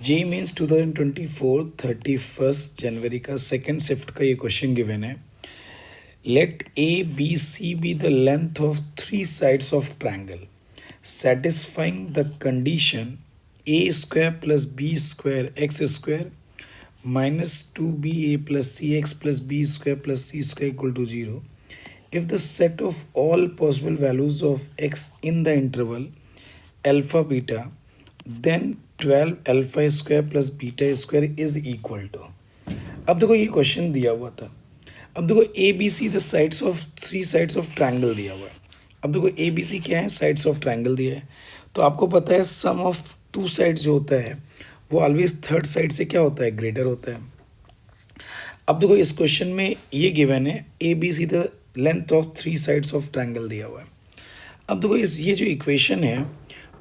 JEE means 2024 31 जनवरी का second shift का ये क्वेश्चन गिवन है. Let A B C be the length of three sides of triangle satisfying the condition a square plus b square x square minus 2ba plus cx plus b square plus c square equal to 0 if the set of all possible values of x in the interval alpha beta then 12 alpha square plus beta square is equal to. अब देखो ये question दिया हुआ था. अब देखो A B C the sides of three sides of triangle दिया हुआ है. अब देखो ए बी सी क्या है, साइड्स ऑफ ट्रायंगल दिया है. तो आपको पता है सम ऑफ टू साइड्स जो होता है वो ऑलवेज थर्ड साइड से क्या होता है, ग्रेटर होता है. अब देखो इस क्वेश्चन में ये गिवन है A B C the length of three sides of triangle दिया हुआ है. अब देखो इस ये जो इक्वेशन है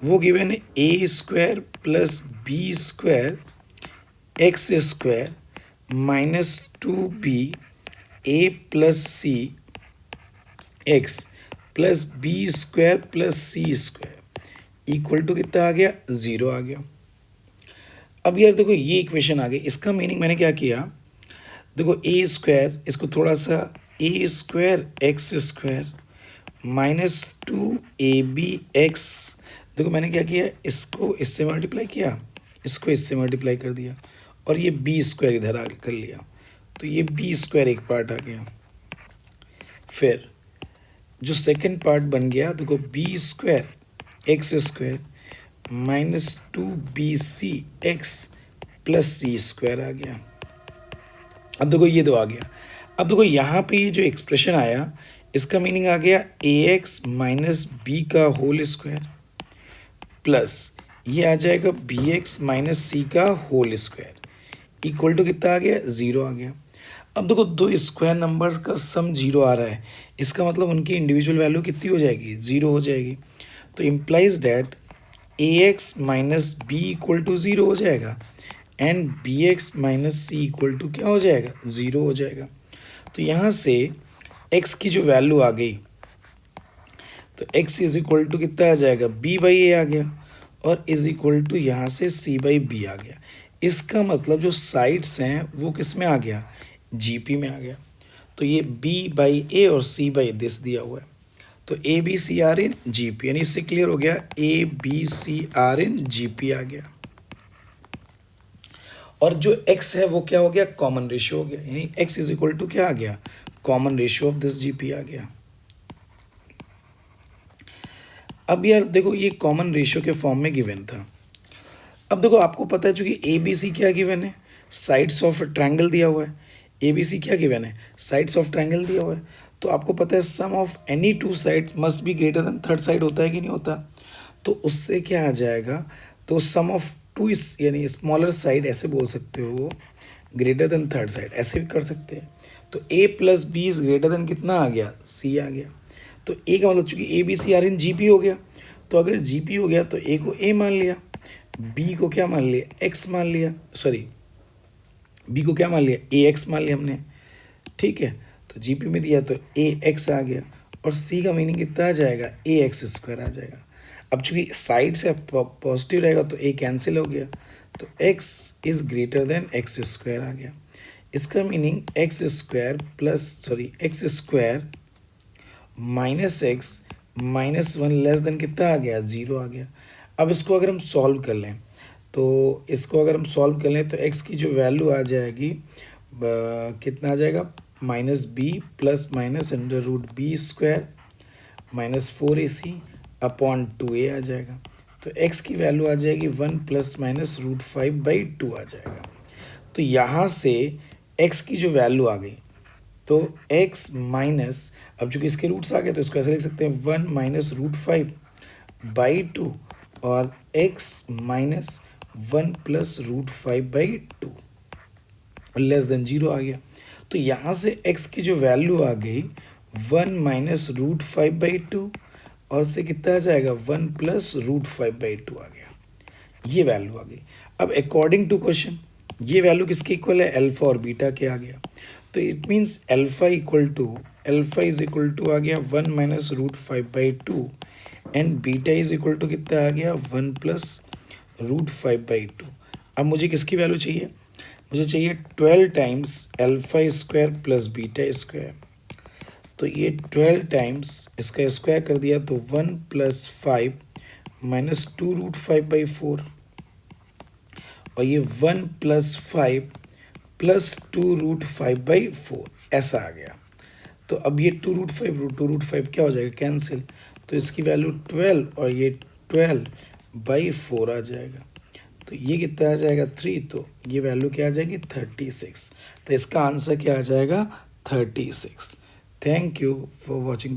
वो गिवन है a square plus b square x square minus 2b a plus c x plus b square plus c square equal to कितना आ गया, 0 आ गया. अब यार देखो ये इक्वेशन आ गई. इसका मीनिंग मैंने क्या किया, देखो ए स्क्वायर, इसको थोड़ा सा a square x square minus 2ab x, देखो मैंने क्या किया, इसको इससे मल्टीप्लाई किया, इसको इससे मल्टीप्लाई कर दिया और ये बी स्क्वायर इधर आ कर लिया. तो ये बी स्क्वायर एक पार्ट आ गया. फिर जो सेकंड पार्ट बन गया, देखो b square x square minus 2bc x plus c square आ गया. अब देखो ये दो आ गया. अब देखो यहाँ पे ये जो एक्सप्रेशन आया इसका मीनिंग आ गया ए एक्स माइनस बी का होल स्क्वायर प्लस ये आ जाएगा बी एक्स माइनस सी का होल स्क्वायर इक्वल टू कितना आ गया, 0 आ गया. अब देखो दो स्क्वायर नंबर्स का सम 0 आ रहा है, इसका मतलब उनकी इंडिविजुअल वैल्यू कितनी हो जाएगी, 0 हो जाएगी. तो implies that A X minus B equal to 0 हो जाएगा and B X minus C equal to क्या हो जाएगा, 0 हो जाएगा. तो यहाँ से x की जो वैल्यू आ गई तो x इज इक्वल टू कितना आ जाएगा, b बाई ए आ गया और इज इक्वल टू यहाँ से c बाई बी आ गया. इसका मतलब जो साइड्स हैं वो किस में आ गया, जीपी में आ गया. तो ये b बाई ए और c बाई दिस दिया हुआ है. तो a B C are in GP, यानी इससे क्लियर हो गया a B C are in GP आ गया. और जो x है वो क्या हो गया, कॉमन रेशियो हो गया, यानी x इज इक्वल टू क्या आ गया, common ratio of this GP आ गया. अब यार देखो ये कॉमन रेशियो के फॉर्म में गिवन था. अब देखो आपको पता है चूंकि ए बी सी क्या गिवन है, साइड्स ऑफ ट्रायंगल दिया हुआ है. ए बी सी क्या गिवन है, साइड्स ऑफ ट्रायंगल दिया हुआ है. तो आपको पता है sum of any two side must be greater than third side होता है कि नहीं होता. तो उससे क्या आ जाएगा, तो सम ऑफ टू इस यानी स्मॉलर साइड ऐसे बोल सकते हो, ग्रेटर देन थर्ड साइड ऐसे भी कर सकते हैं. तो a plus b is greater than कितना आ गया, सी आ गया. तो ए का मतलब चूंकि A B C are in G P हो गया, तो अगर जी पी हो गया तो ए को ए मान लिया, बी को क्या मान लिया, एक्स मान लिया, सॉरी बी को क्या मान लिया, ए एक्स मान लिया हमने. ठीक है, तो जी पी में दिया तो ए एक्स आ गया और सी का मीनिंग कितना आ जाएगा, ए एक्स स्क्वायर आ जाएगा. अब चूंकि साइड से पॉजिटिव रहेगा तो ए कैंसिल हो गया, तो x is greater than x square आ गया. इसका meaning x square plus sorry x square minus x minus 1 less than कितना आ गया, 0 आ गया. अब इसको अगर हम सॉल्व कर लें तो इसको अगर हम सॉल्व कर लें तो x की जो वैल्यू आ जाएगी कितना आ जाएगा, minus B plus minus under root B square minus 4ac upon 2a आ जाएगा. तो x की वैल्यू आ जाएगी 1 प्लस माइनस रूट 5 बाई 2 आ जाएगा. तो यहाँ से x की जो वैल्यू आ गई तो x माइनस, अब चूंकि इसके रूट्स आ गए तो इसको ऐसे लिख सकते हैं 1 माइनस रूट 5 बाई 2 और x minus 1 plus root 5 by 2 less than 0 आ गया. तो यहाँ से x की जो वैल्यू आ गई 1 माइनस रूट 5 बाई 2 और से कितना आ जाएगा 1 प्लस रूट 5 बाई 2 आ गया. ये वैल्यू आ गई. अब अकॉर्डिंग टू क्वेश्चन ये वैल्यू किसके इक्वल है, अल्फा और बीटा के आ गया. तो it means alpha is equal to आ गया 1 minus root 5 by 2 and beta is equal to कितना आ गया 1 प्लस रूट 5 बाई 2. अब मुझे किसकी वैल्यू चाहिए, मुझे चाहिए 12 times alpha square plus beta square. तो ये 12 टाइम्स इसका स्क्वायर कर दिया तो 1 + 5 - 2√5/4, और ये 1 + 5 + 2√5/4 ऐसा आ गया। तो अब ये 2√5 क्या हो जाएगा, कैंसिल, तो इसकी वैल्यू 12 और ये 12/4 आ जाएगा। तो ये कितना आ जाएगा 3, तो ये वैल्यू क्या आ जाएगी 36। तो इसका आंसर क्या आ जाएगा 36। Thank you for watching.